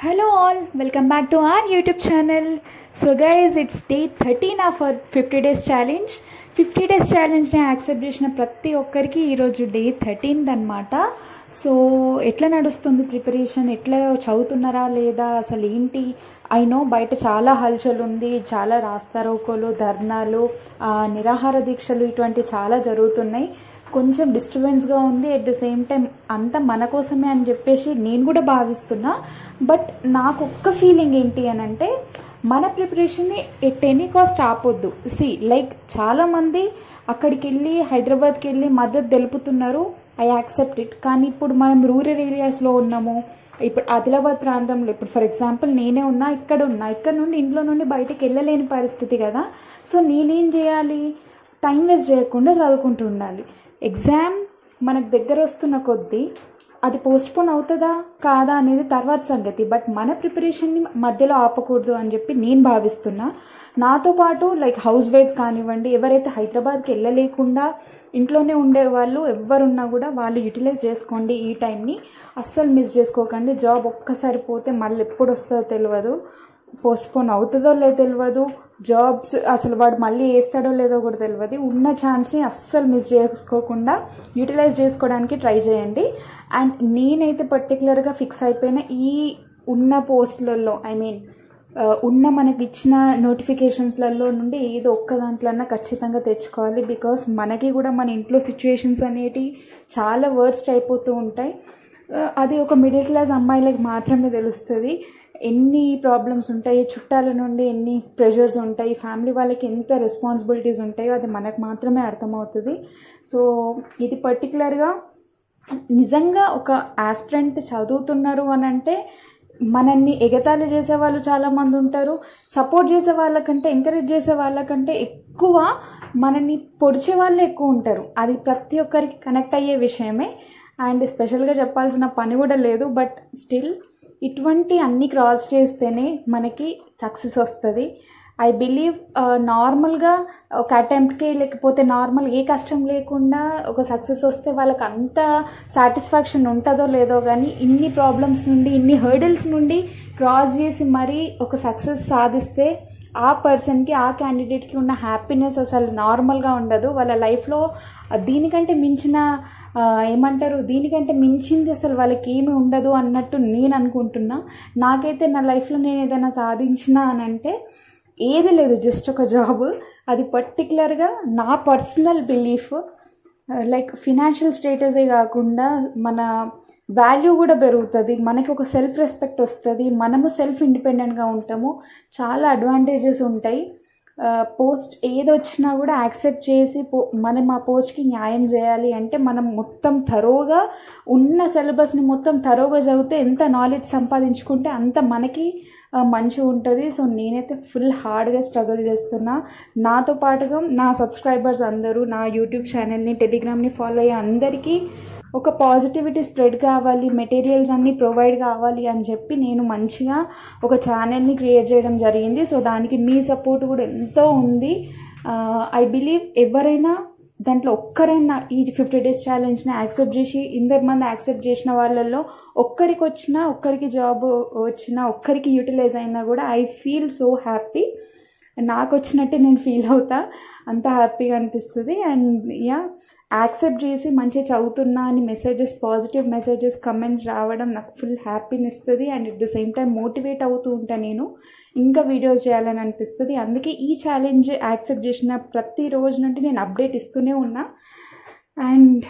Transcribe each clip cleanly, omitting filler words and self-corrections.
Hello all, welcome back to our YouTube channel. So guys, it's day 13 of our 50 days challenge. 50 days challenge ని accept చేసిన ప్రతి ఒక్కరికి ఈరోజు day 13 అనమాట. So ఎట్లా నడుస్తుంది ప్రిపరేషన్, ఎట్లా చదువుతున్నారా లేదా, అసలు ఏంటి? ఐ నో బయట చాలా హల్చల్ ఉంది, చాలా రాస్తారోకోలు, ధర్నాలు, నిరాహార దీక్షలు ఇటువంటి చాలా జరుగుతున్నాయి. కొంచెం డిస్టర్బెన్స్గా ఉంది. ఎట్ ద సేమ్ టైం అంతా మన కోసమే అని చెప్పేసి నేను కూడా భావిస్తున్నా. బట్ నాకు ఒక్క ఫీలింగ్ ఏంటి అని అంటే, మన ప్రిపరేషన్ని ఎట్ ఎనీ కాస్ట్ ఆపొద్దు. లైక్ చాలామంది అక్కడికి వెళ్ళి హైదరాబాద్కి వెళ్ళి మద్దతు తెలుపుతున్నారు, ఐ యాక్సెప్ట్ ఇట్. కానీ ఇప్పుడు మనం రూరల్ ఏరియాస్లో ఉన్నాము. ఇప్పుడు ఆదిలాబాద్ ప్రాంతంలో ఇప్పుడు ఫర్ ఎగ్జాంపుల్ నేనే ఉన్నా, ఇక్కడ నుండి ఇంట్లో నుండి బయటకు వెళ్ళలేని పరిస్థితి కదా. సో నేనేం చేయాలి? టైం వేస్ట్ చేయకుండా చదువుకుంటూ ఉండాలి. ఎగ్జామ్ మనకు దగ్గర వస్తున్న కొద్దీ అది పోస్ట్పోన్ అవుతుందా కాదా అనేది తర్వాత సంగతి. బట్ మన ప్రిపరేషన్ని మధ్యలో ఆపకూడదు అని చెప్పి నేను భావిస్తున్నా. నాతో పాటు లైక్ హౌస్ వైఫ్స్ కానివ్వండి, ఎవరైతే హైదరాబాద్కి వెళ్ళలేకుండా ఇంట్లోనే ఉండేవాళ్ళు ఎవరున్నా కూడా వాళ్ళు యూటిలైజ్ చేసుకోండి. ఈ టైంని అస్సలు మిస్ చేసుకోకండి. జాబ్ ఒక్కసారి పోతే మళ్ళీ ఎప్పుడు వస్తుందో తెలియదు, పోస్ట్పోన్ అవుతుందో లేదో తెలియదు, జాబ్స్ అసలు వాడు మళ్ళీ వేస్తాడో లేదో కూడా తెలియదు. ఉన్న ఛాన్స్ని అస్సలు మిస్ చేసుకోకుండా యూటిలైజ్ చేసుకోవడానికి ట్రై చేయండి. అండ్ నేనైతే పర్టికులర్గా ఫిక్స్ అయిపోయిన ఈ ఉన్న పోస్టులలో, ఉన్న మనకి ఇచ్చిన నోటిఫికేషన్స్లలో నుండి ఏదో ఒక్క దాంట్లన్నా ఖచ్చితంగా తెచ్చుకోవాలి. బికాస్ మనకి కూడా మన ఇంట్లో సిచ్యువేషన్స్ అనేటివి చాలా వర్స్ట్ అయిపోతూ ఉంటాయి. అది ఒక మిడిల్ క్లాస్ అమ్మాయిలకు మాత్రమే తెలుస్తుంది. ఎన్ని ప్రాబ్లమ్స్ ఉంటాయి, చుట్టాల నుండి ఎన్ని ప్రెషర్స్ ఉంటాయి, ఫ్యామిలీ వాళ్ళకి ఎంత రెస్పాన్సిబిలిటీస్ ఉంటాయో అది మనకు మాత్రమే అర్థమవుతుంది. సో ఇది పర్టికులర్గా నిజంగా ఒక ఆస్పిరెంట్ చదువుతున్నారు అని అంటే మనల్ని ఎగతాళి చేసే వాళ్ళు చాలామంది ఉంటారు. సపోర్ట్ చేసే వాళ్ళకంటే, ఎంకరేజ్ చేసే వాళ్ళకంటే ఎక్కువ మనల్ని పొడిచే వాళ్ళే ఎక్కువ ఉంటారు. అది ప్రతి ఒక్కరికి కనెక్ట్ అయ్యే విషయమే. అండ్ స్పెషల్గా చెప్పాల్సిన పని కూడా లేదు. బట్ స్టిల్ ఇటువంటి అన్ని క్రాస్ చేస్తేనే మనకి సక్సెస్ వస్తుంది. ఐ బిలీవ్ నార్మల్గా ఒక అటెంప్ట్కి లేకపోతే నార్మల్ ఏ కష్టం లేకుండా ఒక సక్సెస్ వస్తే వాళ్ళకి అంత సాటిస్ఫాక్షన్ ఉంటుందో లేదో, కానీ ఇన్ని ప్రాబ్లమ్స్ నుండి, ఇన్ని హర్డిల్స్ నుండి క్రాస్ చేసి మరీ ఒక సక్సెస్ సాధిస్తే ఆ పర్సన్కి, ఆ క్యాండిడేట్కి ఉన్న హ్యాపీనెస్ అసలు నార్మల్గా ఉండదు. వాళ్ళ లైఫ్లో దీనికంటే మించిన దీనికంటే మించింది అసలు వాళ్ళకి ఏమి ఉండదు అన్నట్టు నేను అనుకుంటున్నా. నాకైతే నా లైఫ్లో నేను ఏదైనా సాధించినా అని అంటే ఏది లేదు, జస్ట్ ఒక జాబ్. అది పర్టికులర్గా నా పర్సనల్ బిలీఫ్. లైక్ ఫినాన్షియల్ స్టేటసే కాకుండా మన వాల్యూ కూడా పెరుగుతుంది, మనకి ఒక సెల్ఫ్ రెస్పెక్ట్ వస్తుంది, మనము సెల్ఫ్ ఇండిపెండెంట్గా ఉంటాము, చాలా అడ్వాంటేజెస్ ఉంటాయి. పోస్ట్ ఏదొచ్చినా కూడా యాక్సెప్ట్ చేసి మనం ఆ పోస్ట్కి న్యాయం చేయాలి అంటే మనం మొత్తం థరోగా ఉన్న సిలబస్ని మొత్తం థరోగా చదివితే ఎంత నాలెడ్జ్ సంపాదించుకుంటే అంత మనకి మంచిగా ఉంటుంది. సో నేనైతే ఫుల్ హార్డ్గా స్ట్రగుల్ చేస్తున్నా. నాతో పాటుగా నా సబ్స్క్రైబర్స్ అందరూ, నా యూట్యూబ్ ఛానల్ని, టెలిగ్రామ్ని ఫాలో అయ్యే అందరికీ ఒక పాజిటివిటీ స్ప్రెడ్ కావాలి, మెటీరియల్స్ అన్నీ ప్రొవైడ్ కావాలి అని చెప్పి నేను మంచిగా ఒక ఛానల్ని క్రియేట్ చేయడం జరిగింది. సో దానికి మీ సపోర్ట్ కూడా ఎంతో ఉంది. ఐ బిలీవ్ ఎవరైనా దాంట్లో ఒక్కరైనా ఈ 50 days ఛాలెంజ్ని యాక్సెప్ట్ చేసి, 2 మంది యాక్సెప్ట్ చేసిన వాళ్ళల్లో ఒక్కరికి జాబ్ వచ్చినా, ఒక్కరికి యూటిలైజ్ అయినా కూడా ఐ ఫీల్ సో హ్యాపీ. నాకు వచ్చినట్టే నేను ఫీల్ అవుతా, అంత హ్యాపీగా అనిపిస్తుంది. అండ్ యాక్సెప్ట్ చేసి మంచిగా చదువుతున్నా అని మెసేజెస్, పాజిటివ్ మెసేజెస్, కమెంట్స్ రావడం నాకు ఫుల్ హ్యాపీని ఇస్తుంది. And at the same time motivate అవుతూ ఉంటాను, నేను ఇంకా వీడియోస్ చేయాలని అనిపిస్తుంది. అందుకే ఈ ఛాలెంజ్ యాక్సెప్ట్ చేసిన ప్రతి రోజు నుండి నేను అప్డేట్ ఇస్తూనే ఉన్నా. And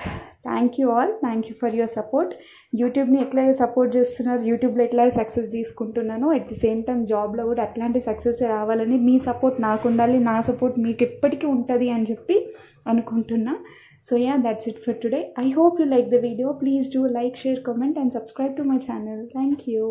thank you all, thank you for your support. యూట్యూబ్ని ఎట్లాగే సపోర్ట్ చేస్తున్నారు, యూట్యూబ్లో ఎట్లాగే సక్సెస్ తీసుకుంటున్నాను, ఎట్ ది సేమ్ టైం జాబ్లో కూడా అట్లాంటి సక్సెస్ రావాలని మీ సపోర్ట్ నాకు ఉండాలి, నా సపోర్ట్ మీకు ఎప్పటికీ ఉంటుంది అని చెప్పి అనుకుంటున్నా. So yeah, that's it for today. I hope you like the video. Please do like, share, comment and subscribe to my channel. Thank you.